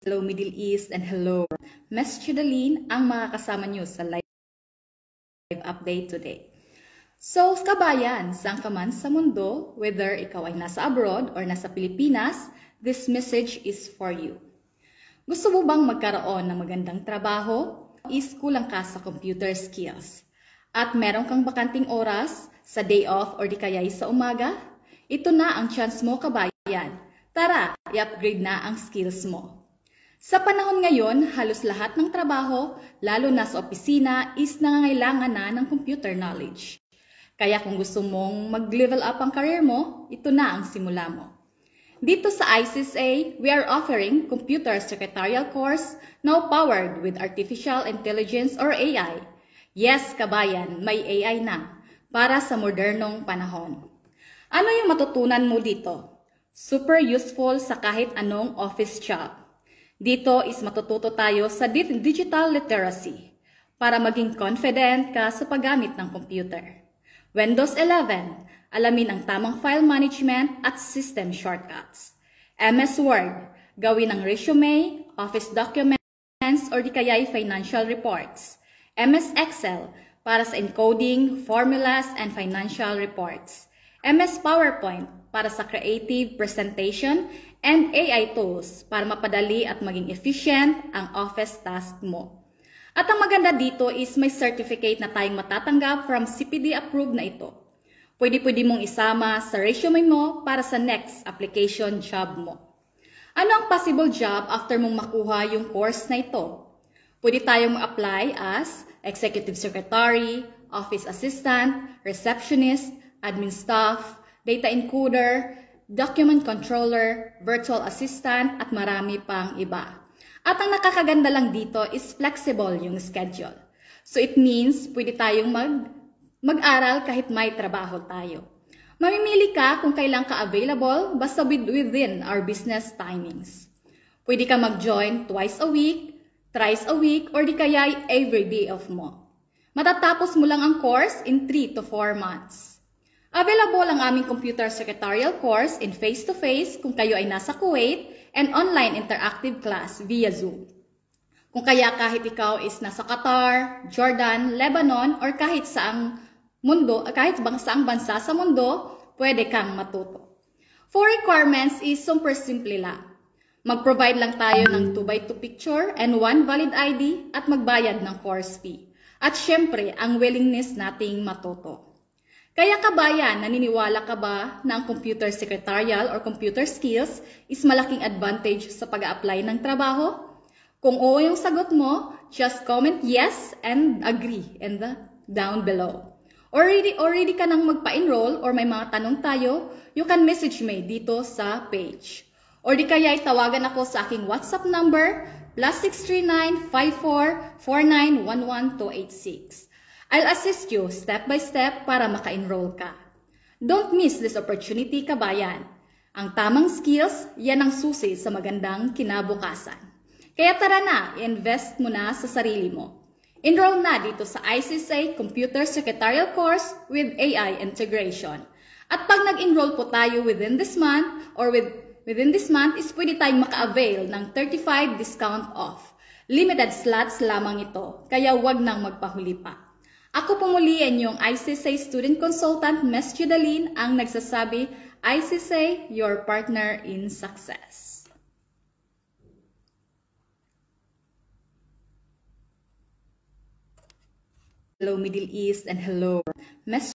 Hello Middle East, and hello Ms. Chidalene ang makakasama nyo sa live update today. So, kabayan, saan ka man sa mundo, whether ikaw ay nasa abroad or nasa Pilipinas, this message is for you. Gusto mo bang magkaroon ng magandang trabaho? Is kulang ka sa computer skills? At meron kang bakanting oras sa day off or di kaya'y sa umaga? Ito na ang chance mo, kabayan. Tara, i-upgrade na ang skills mo. Sa panahon ngayon, halos lahat ng trabaho, lalo na sa opisina, is nangangailangan na ng computer knowledge. Kaya kung gusto mong mag-level up ang career mo, ito na ang simula mo. Dito sa ICSA, we are offering Computer Secretarial course now powered with Artificial Intelligence or AI. Yes, kabayan, may AI na para sa modernong panahon. Ano yung matutunan mo dito? Super useful sa kahit anong office job. Dito is matututo tayo sa digital literacy para maging confident ka sa paggamit ng computer. Windows 11, alamin ang tamang file management at system shortcuts. MS Word, gawin ang resume, office documents, or di kaya'y financial reports. MS Excel, para sa encoding, formulas, and financial reports. MS PowerPoint, para sa creative presentation, and AI tools para mapadali at maging efficient ang office task mo. At ang maganda dito is may certificate na tayong matatanggap from CPD approved na ito. Pwede mong isama sa resume mo para sa next application job mo. Ano ang possible job after mong makuha yung course na ito? Pwede tayong mag-apply as executive secretary, office assistant, receptionist, admin staff, data encoder, document controller, virtual assistant, at marami pang iba. At ang nakakaganda lang dito is flexible yung schedule. So it means pwede tayong mag-aral kahit may trabaho tayo. Mamimili ka kung kailan ka available basta within our business timings. Pwede ka mag-join twice a week, thrice a week, or di kaya every day off mo. Matatapos mo lang ang course in 3 to 4 months. Available ang aming computer secretarial course in face-to-face kung kayo ay nasa Kuwait and online interactive class via Zoom. Kung kaya kahit ikaw is nasa Qatar, Jordan, Lebanon, or kahit saang bansa sa mundo, pwede kang matuto. For requirements is super simple lang. Mag-provide lang tayo ng 2x2 picture and 1 valid ID at magbayad ng course fee. At syempre, ang willingness nating matuto. Kaya kabayan, naniniwala ka ba na ang computer secretarial or computer skills is malaking advantage sa pag-a-apply ng trabaho? Kung oo yung sagot mo, just comment yes and agree down below. Already ka nang magpa-enroll or may mga tanong tayo, you can message me dito sa page. Or di kaya tawagan ako sa aking WhatsApp number +639 54 49 11286. I'll assist you step by step para maka-enroll ka. Don't miss this opportunity, kabayan. Ang tamang skills, yan ang susi sa magandang kinabukasan. Kaya tara na, invest mo na sa sarili mo. Enroll na dito sa ICSA Computer Secretarial course with AI integration. At pag nag-enroll po tayo within this month is pwede tayong maka-avail ng 35 discount off. Limited slots lamang ito, kaya wag nang magpahuli pa. Ako po muli yung ICSA Student Consultant, Ms. Chidalene, ang nagsasabi, ICSA, your partner in success. Hello Middle East, and hello Ms.